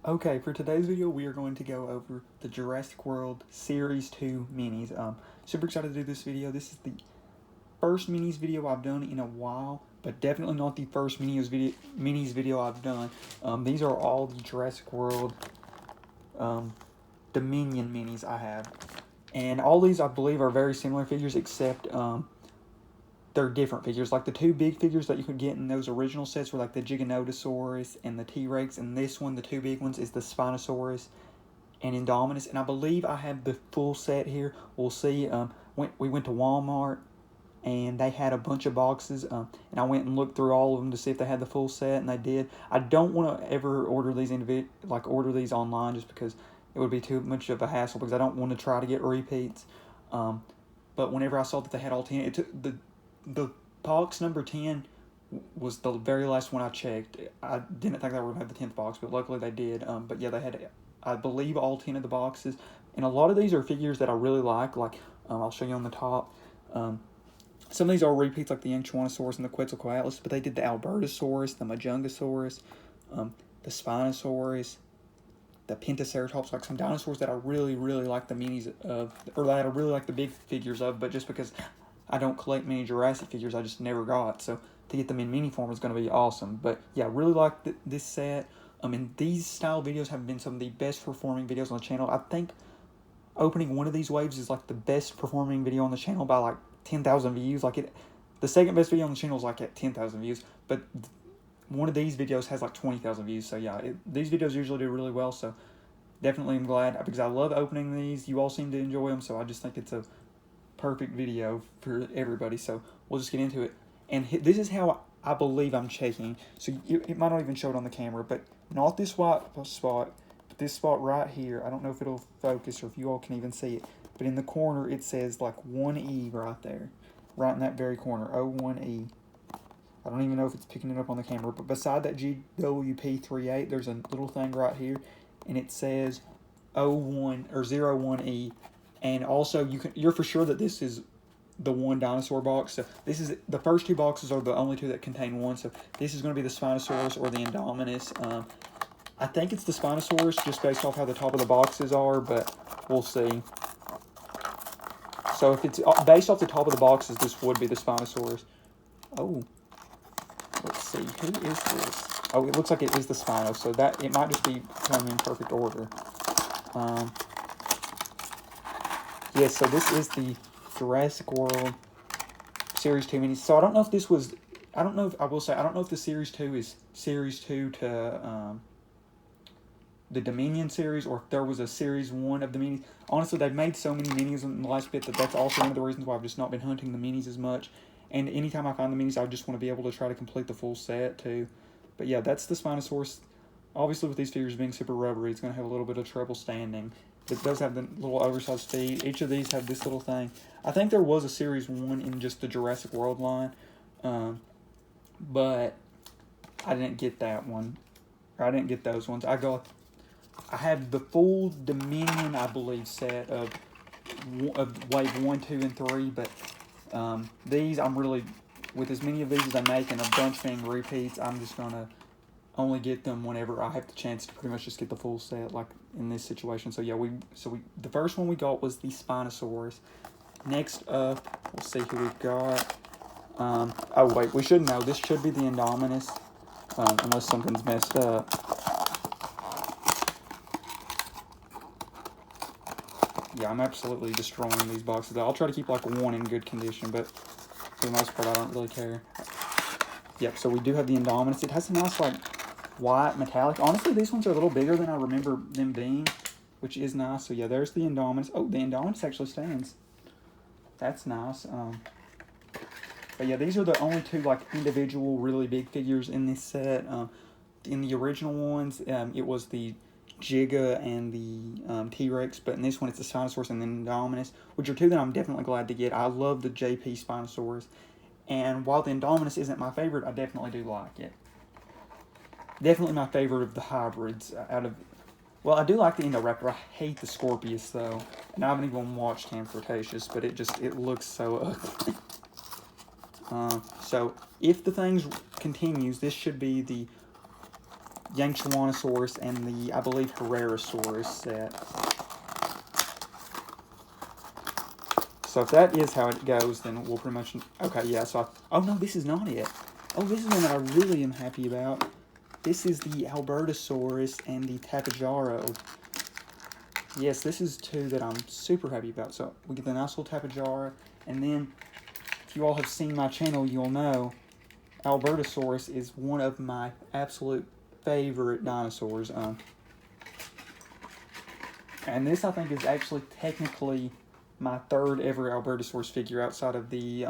Okay, for today's video, we are going to go over the Jurassic World Series 2 minis. Super excited to do this video. This is the first minis video I've done in a while, but definitely not the first minis video I've done. These are all the Jurassic World Dominion minis I have. And all these, I believe, are very similar figures, except they're different figures. Like the two big figures that you could get in those original sets were like the Giganotosaurus and the T-Rex, and this one, the two big ones, is the Spinosaurus and Indominus. And I believe I have the full set here. We'll see. We went to Walmart and they had a bunch of boxes, and I went and looked through all of them to see if they had the full set, and they did. I don't want to ever order these order these online, just because it would be too much of a hassle, because I don't want to try to get repeats. But whenever I saw that they had all 10, it took the box number 10 was the very last one I checked. I didn't think they were going to have the 10th box, but luckily they did. But yeah, they had, I believe, all 10 of the boxes. And a lot of these are figures that I really like. I'll show you on the top. Some of these are repeats, like the Majungasaurus and the Quetzalcoatlus, but they did the Albertosaurus, the Majungasaurus, the Spinosaurus, the Pentaceratops, like some dinosaurs that I really, really like the minis of, or that I really like the big figures of, but just because I don't collect many Jurassic figures, I just never got. So to get them in mini form is going to be awesome. But yeah, I really like this set. And these style videos have been some of the best performing videos on the channel. I think opening one of these waves is like the best performing video on the channel by like 10,000 views. The second best video on the channel is like at 10,000 views, but one of these videos has like 20,000 views. So yeah, these videos usually do really well. So definitely I'm glad, because I love opening these. You all seem to enjoy them, so I just think it's a perfect video for everybody. So we'll just get into it. And this is how I believe I'm checking. So it might not even show it on the camera, but not this white spot, but this spot right here. I don't know if it'll focus or if you all can even see it, but in the corner it says like 1E right there, right in that very corner, 01E. I don't even know if it's picking it up on the camera, but beside that GWP38, there's a little thing right here, and it says 01 or 01E. And also, you're for sure that this is the one dinosaur box. So this is, the first two boxes are the only two that contain one. So this is going to be the Spinosaurus or the Indominus. I think it's the Spinosaurus just based off how the top of the boxes are, but we'll see. So if it's based off the top of the boxes, this would be the Spinosaurus. Oh, let's see, who is this? Oh, it looks like it is the Spino, so that it might just be coming in perfect order. Yes, so this is the Jurassic World Series 2 minis. So I don't know if this was, I don't know if the Series 2 is Series 2 to the Dominion series, or if there was a Series 1 of the minis. Honestly, they've made so many minis in the last bit that's also one of the reasons why I've just not been hunting the minis as much. And anytime I find the minis, I just want to be able to try to complete the full set too. But yeah, that's the Spinosaurus. Obviously, with these figures being super rubbery, it's going to have a little bit of trouble standing. It does have the little oversized feet. Each of these have this little thing. I think there was a Series 1 in just the Jurassic World line, but I didn't get that one. Or I didn't get those ones. I have the full Dominion, I believe, set of wave 1, 2, and 3, but these, I'm really, with as many of these as I make and a bunch being repeats, I'm just going to only get them whenever I have the chance to pretty much just get the full set, like in this situation. So yeah, the first one we got was the Spinosaurus. Next up, we'll see who we've got. Oh wait, we should know, this should be the Indominus, unless something's messed up. Yeah, I'm absolutely destroying these boxes. I'll try to keep like one in good condition, but for the most part, I don't really care. Yep, so we do have the Indominus. It has a nice, like, white metallic. Honestly, these ones are a little bigger than I remember them being, which is nice. So yeah, there's the Indominus. Oh, the Indominus actually stands. That's nice. But yeah, these are the only two like individual really big figures in this set. In the original ones, it was the Giga and the T-Rex, but in this one it's the Spinosaurus and the Indominus, which are two that I'm definitely glad to get. I love the JP Spinosaurus, and while the Indominus isn't my favorite, I definitely do like it. Definitely my favorite of the hybrids out of, well, I do like the Indoraptor. I hate the Scorpius though, and I haven't even watched Cretaceous, but it looks so ugly. So if the things continues, this should be the Majungasaurus and the, I believe, Herrerasaurus set. So if that is how it goes, then we'll pretty much... Okay, yeah, so... Oh, no, this is not it. Oh, this is one that I really am happy about. This is the Albertosaurus and the Tapejaro. Yes, this is two that I'm super happy about. So we get the nice little Tapejaro, and then if you all have seen my channel, you'll know Albertosaurus is one of my absolute favorite dinosaurs. And this, I think, is actually technically my third ever Albertosaurus figure outside of the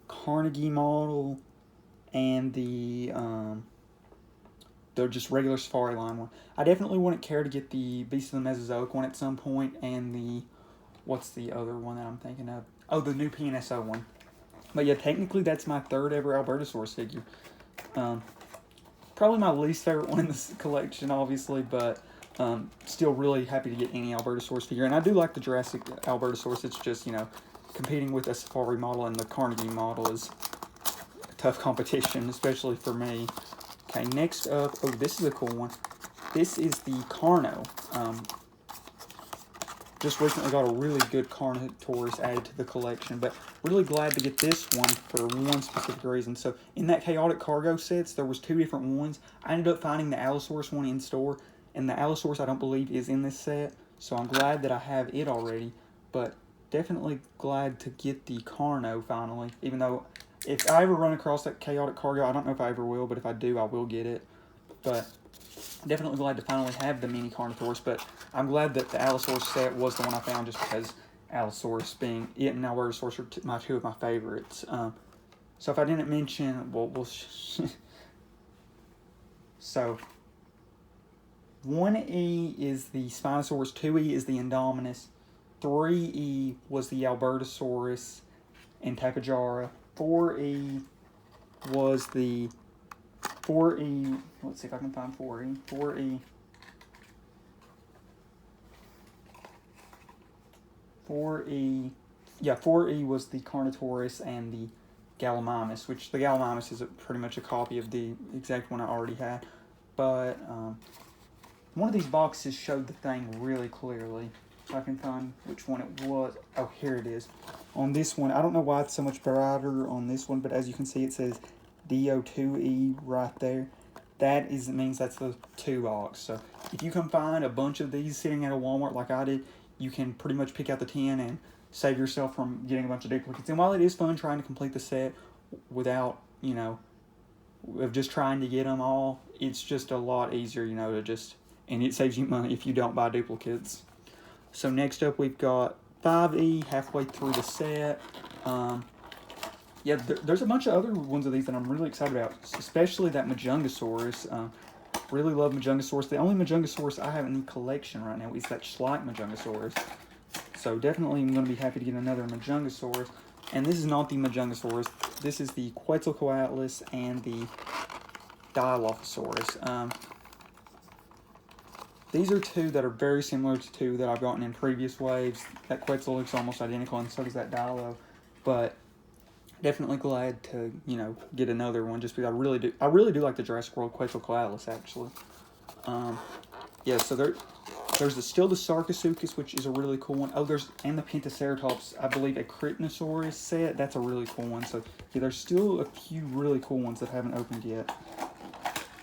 Carnegie model and the just regular Safari line one. I definitely wouldn't care to get the Beast of the Mesozoic one at some point, and the, what's the other one that I'm thinking of? Oh, the new PNSO one. But yeah, technically that's my third ever Albertosaurus figure. Probably my least favorite one in this collection, obviously, but still really happy to get any Albertosaurus figure. And I do like the Jurassic Albertosaurus. It's just, you know, competing with a Safari model and the Carnegie model is a tough competition, especially for me. Okay, next up, oh, this is a cool one. This is the Carno. Just recently got a really good Carnotaurus added to the collection, but really glad to get this one for one specific reason. So in that Chaotic Cargo sets, there was two different ones. I ended up finding the Allosaurus one in store, and the Allosaurus I don't believe is in this set, so I'm glad that I have it already, but definitely glad to get the Carno finally, even though if I ever run across that Chaotic Cargo, I don't know if I ever will, but if I do, I will get it. But definitely glad to finally have the mini Carnotaurus, but I'm glad that the Allosaurus set was the one I found, just because Allosaurus being it and Albertosaurus are two of my favorites. So if I didn't mention, well so 1E is the Spinosaurus, 2E is the Indominus, 3E was the Albertosaurus and Tapejara, 4E was the 4E, let's see if I can find 4E. 4E was the Carnotaurus and the Gallimimus, which the Gallimimus is pretty much a copy of the exact one I already had. But one of these boxes showed the thing really clearly. If I can find which one it was. Oh, here it is. On this one, I don't know why it's so much brighter on this one, but as you can see, it says DO2E right there. That means that's the 2 box. So if you can find a bunch of these sitting at a Walmart like I did, you can pretty much pick out the 10 and save yourself from getting a bunch of duplicates. And while it is fun trying to complete the set without, you know, of just trying to get them all, it's just a lot easier, you know, to just, and it saves you money if you don't buy duplicates. So next up we've got 5E, halfway through the set. Yeah, there's a bunch of other ones of these that I'm really excited about, especially that Majungasaurus. Really love Majungasaurus. The only Majungasaurus I have in the collection right now is that Schleich Majungasaurus. So definitely I'm going to be happy to get another Majungasaurus. And this is not the Majungasaurus. This is the Quetzalcoatlus and the Dilophosaurus. These are two that are very similar to two that I've gotten in previous waves. That Quetzal looks almost identical, and so does that Dilo. But definitely glad to, you know, get another one, just because I really do like the Jurassic World Quetzalcoatlus, actually. Yeah, so there's still the Sarcosuchus, which is a really cool one. Oh, and the Pentaceratops, I believe a Kryptosaurus set. That's a really cool one. So yeah, there's still a few really cool ones that haven't opened yet.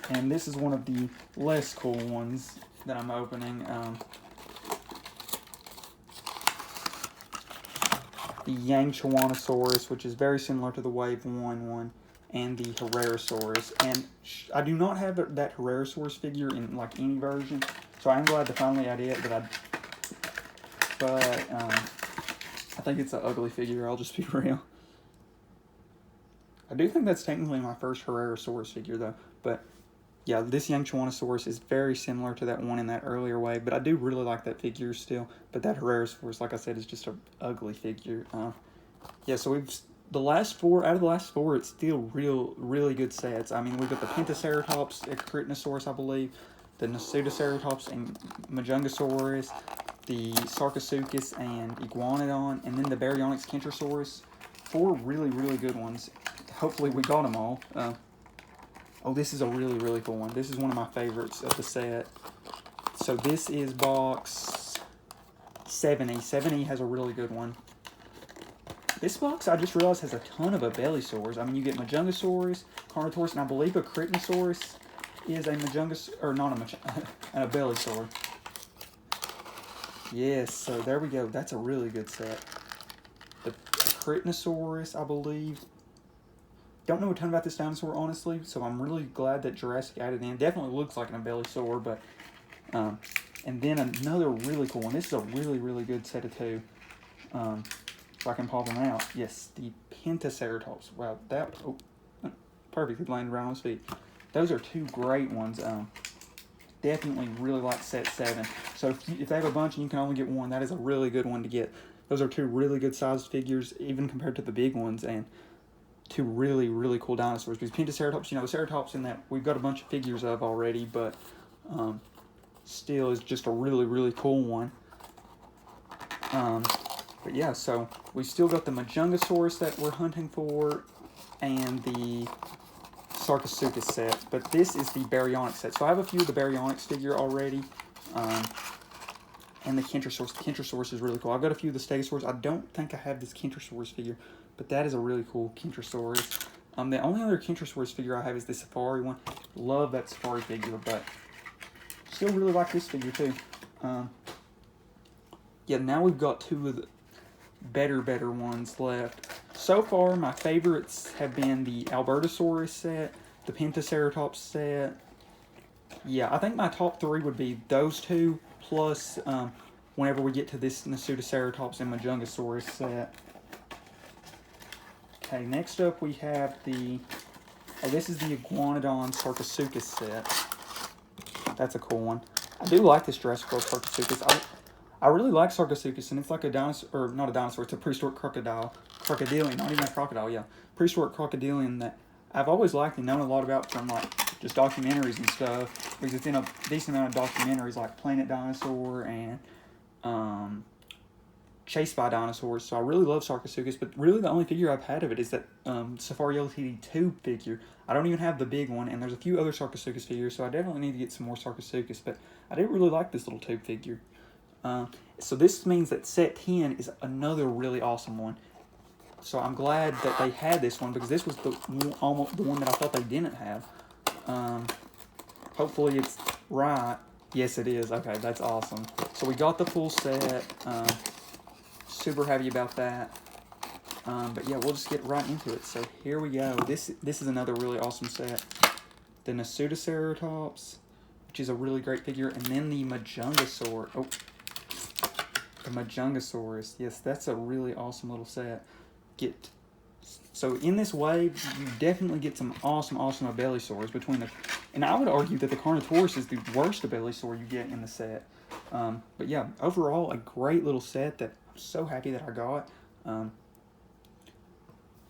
And this is one of the less cool ones that I'm opening. The Majungasaurus, which is very similar to the Wave 1 one, and the Herrerasaurus. And I do not have that Herrerasaurus figure in like any version, so I'm glad to finally add it. But I think it's an ugly figure. I'll just be real. I do think that's technically my first Herrerasaurus figure though. But yeah, this Majungasaurus is very similar to that one in that earlier wave, but I do really like that figure still. But that Herrerasaurus, like I said, is just an ugly figure. Yeah, so out of the last four, it's still really good sets. I mean, we've got the Pentaceratops, Kryptosaurus, I believe, the Pseudoceratops and Majungasaurus, the Sarcosuchus and Iguanodon, and then the Baryonyx Kentrosaurus. 4 really good ones. Hopefully we got them all. Oh, this is a really, really cool one. This is one of my favorites of the set. So this is box 70. 70 has a really good one. This box, I just realized, has a ton of Abeliosaurs. I mean, you get Majungasaurus, Carnotaurus, and I believe a Kryptops is a Majungasaurus, or not an Abeliosaur. Yes, so there we go. That's a really good set. The Kryptosaurus, I believe. Don't know a ton about this dinosaur, honestly, so I'm really glad that Jurassic added in. Definitely looks like an Abeliosaur, but... and then another really cool one. This is a really, really good set of two. If I can pop them out. Yes, the Pentaceratops. Wow, that... Oh, perfect. It landed right on his feet. Those are two great ones. Definitely really like set 7. So if they have a bunch and you can only get one, that is a really good one to get. Those are two really good sized figures, even compared to the big ones, and two really, really cool dinosaurs. Because Pentaceratops, you know, the Ceratops in that we've got a bunch of figures of already, but still is just a really, really cool one. But yeah, so we still got the Majungasaurus that we're hunting for, and the Sarcosuchus set, but this is the Baryonyx set. So I have a few of the Baryonyx figure already, and the Kentrosaurus. The Kentrosaurus is really cool. I've got a few of the Stegosaurus. I don't think I have this Kentrosaurus figure, but that is a really cool Kentrosaurus. The only other Kentrosaurus figure I have is the Safari one. Love that Safari figure, but still really like this figure too. Yeah, now we've got two of the better ones left. So far, my favorites have been the Albertosaurus set, the Pentaceratops set. Yeah, I think my top 3 would be those two, plus whenever we get to this Nasutoceratops and Majungasaurus set. Okay, next up we have the... Oh, this is the Iguanodon Sarcosuchus set. That's a cool one. I do like this Jurassic World Sarcosuchus. I really like Sarcosuchus, and it's like a dinosaur, or not a dinosaur, it's a prehistoric crocodilian, not even a crocodile, yeah. Prehistoric crocodilian that I've always liked and known a lot about from, like, just documentaries and stuff, because it's in a decent amount of documentaries, like Planet Dinosaur and Chased by Dinosaurs, so I really love Sarcosuchus, but really the only figure I've had of it is that Safari Ltd 2 figure. I don't even have the big one, and there's a few other Sarcosuchus figures, so I definitely need to get some more Sarcosuchus, but I do really like this little tube figure. So this means that set 10 is another really awesome one. So I'm glad that they had this one, because this was almost the one that I thought they didn't have. Hopefully it's right. Yes, it is. Okay, that's awesome. So we got the full set. Super happy about that. But yeah, we'll just get right into it. So here we go. This is another really awesome set. The Nasutoceratops, which is a really great figure, and then the Majungasaur. Oh. The Majungasaurus. Yes, that's a really awesome little set. So in this wave, you definitely get some awesome Abeliosaurs between the... And I would argue that the Carnotaurus is the worst Abeliosaur you get in the set. But yeah, overall, a great little set that I'm so happy that I got.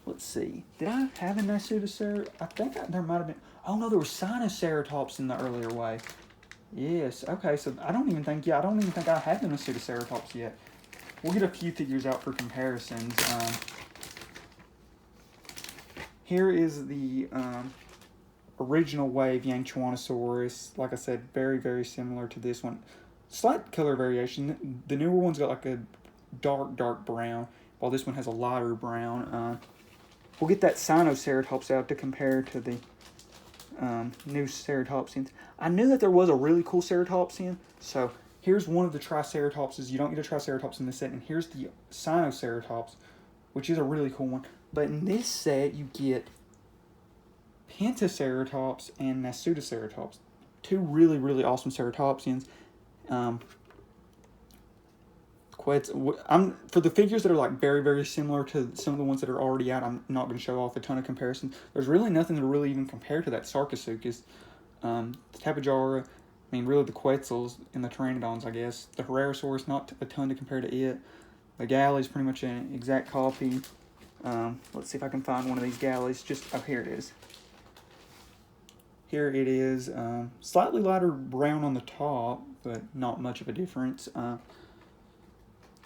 Let's see. Did I have a Nasutoceratops? I think there might have been... Oh no, there were Sinoceratops in the earlier wave. Yes, okay, so I don't even think I have the Nasutoceratops yet. We'll get a few figures out for comparisons. Here is the original wave Yangchuanosaurus. Like I said, very, very similar to this one. Slight color variation. The newer one's got like a dark brown, while this one has a lighter brown. We'll get that Sinoceratops out to compare to the new Ceratopsians. I knew that there was a really cool Ceratopsian, so here's one of the Triceratopses. You don't get a Triceratops in this set, and here's the Sinoceratops, which is a really cool one. But in this set, you get Pentaceratops and Nasutoceratops, two really, really awesome Ceratopsians. For the figures that are like very, very similar to some of the ones that are already out, I'm not going to show off a ton of comparisons. There's really nothing to really even compare to that Sarcosuchus. The Tapejara, I mean, really the Quetzals and the Pteranodons, I guess. The Herrerasaurus, not a ton to compare to it. The Galley's pretty much an exact copy. Let's see if I can find one of these Galleys. Oh, here it is. Here it is. Slightly lighter brown on the top, but not much of a difference.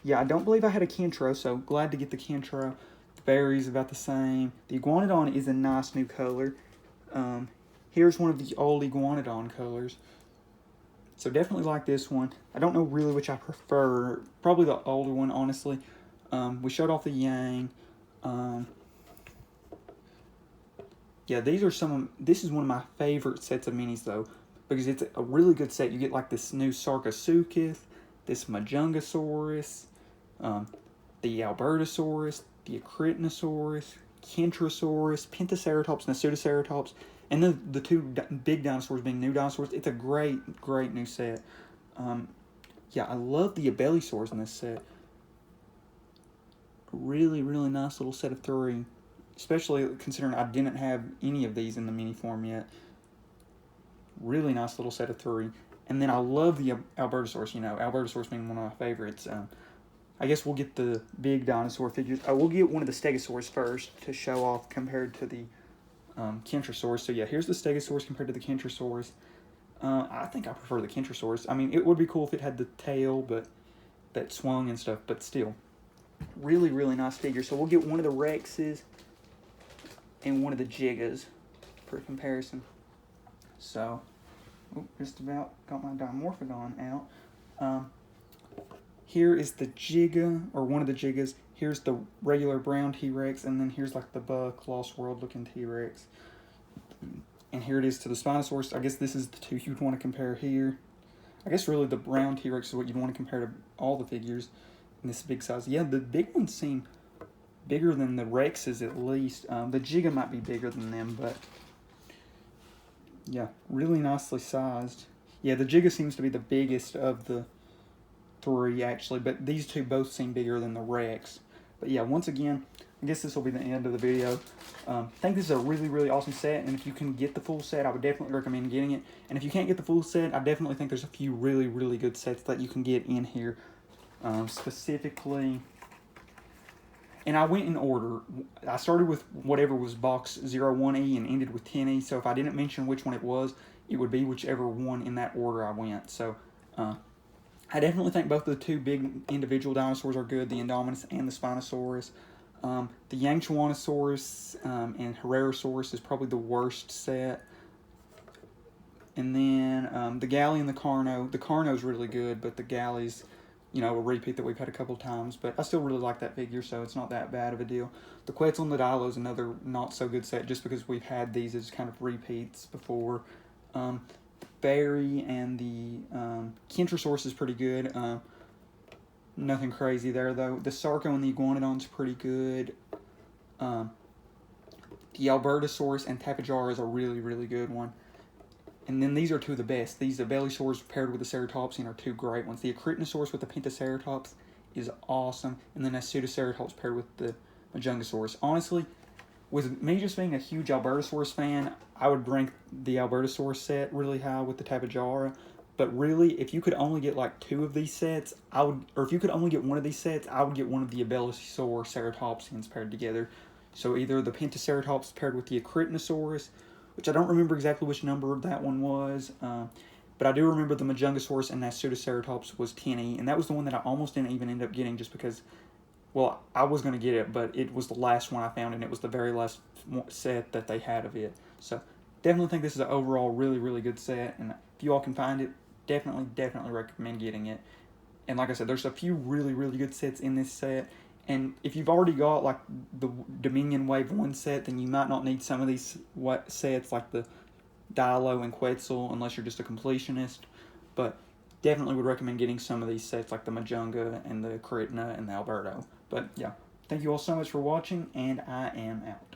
Yeah, I don't believe I had a Kentro, so glad to get the Kentro. The berry's about the same. The Iguanodon is a nice new color. Here's one of the old Iguanodon colors. So definitely like this one. I don't know really which I prefer. Probably the older one, honestly. We showed off the Yang. Yeah, these are this is one of my favorite sets of minis, though, because it's a really good set. You get like this new Sarcosuchus, this Majungasaurus, the Albertosaurus, the Kryptops, Kentrosaurus, Pentaceratops, and Pseudoceratops, and then the two big dinosaurs being new dinosaurs. It's a great new set. Yeah, I love the Abeliosaurs in this set. Really nice little set of 3. Especially considering I didn't have any of these in the mini form yet. Really nice little set of 3. And then I love the Albertosaurus, Albertosaurus being one of my favorites. I guess we'll get the big dinosaur figures. We'll get one of the Stegosaurus first to show off compared to the Kentrosaurus. So yeah, here's the Stegosaurus compared to the Kentrosaurus. I think I prefer the Kentrosaurus. I mean, it would be cool if it had the tail, but that swung and stuff, but still. Really nice figure. So we'll get one of the Rexes and one of the Gigas for comparison. So, just about got my Dimorphodon out. Here is the Giga, or one of the Gigas. Here's the regular brown T-Rex, and then here's like the Buck, Lost World looking T-Rex. And here it is to the Spinosaurus. I guess this is the two you'd want to compare here. I guess really the brown T-Rex is what you'd want to compare to all the figures in this big size. Yeah, the big ones seem bigger than the Rexes at least. The Giga might be bigger than them, but yeah, really nicely sized. Yeah, the Giga seems to be the biggest of the 3 actually, but these two both seem bigger than the Rex. But yeah, once again, I guess this will be the end of the video. I think this is a really awesome set, and if you can get the full set, I would definitely recommend getting it. And if you can't get the full set, I definitely think there's a few really good sets that you can get in here. Specifically, and I went in order. I started with whatever was box 01E and ended with 10E, so if I didn't mention which one it was, it would be whichever one in that order I went. So, I definitely think both of the two big individual dinosaurs are good, the Indominus and the Spinosaurus. The Yangchuanosaurus and Herrerasaurus is probably the worst set. And then the Galley and the Carno. The Carno's really good, but the Galley's, a repeat that we've had a couple times. But I still really like that figure, so it's not that bad of a deal. The Quetzal and the Dilo is another not so good set, just because we've had these as kind of repeats before. The Barry and the Kentrosaurus is pretty good. Nothing crazy there, though. The Sarco and the Iguanodon's pretty good. The Albertosaurus and Tapejara is a really good one. And then these are two of the best. These Abeliosaurs paired with the Ceratopsian are two great ones. The Kryptops with the Pentaceratops is awesome. And then a Pseudoceratops paired with the Majungasaurus. Honestly, with me just being a huge Albertosaurus fan, I would rank the Albertosaurus set really high with the Tapejara. But really, if you could only get like 2 of these sets, or if you could only get one of these sets, I would get one of the Abeliosaur Ceratopsians paired together. So either the Pentaceratops paired with the Kryptosaurus, which I don't remember exactly which number that one was, but I do remember the Majungasaurus and that Pseudoceratops was 10E, and that was the one that I almost didn't even end up getting just because, well, I was going to get it, but it was the last one I found, and it was the very last set that they had of it. So definitely think this is an overall really good set, and if you all can find it, definitely recommend getting it. And like I said, there's a few really good sets in this set. And if you've already got like the Dominion Wave 1 set, then you might not need some of these sets like the Dilo and Quetzal unless you're just a completionist. But definitely would recommend getting some of these sets like the Majunga and the Krypna and the Alberto. But yeah, thank you all so much for watching, and I am out.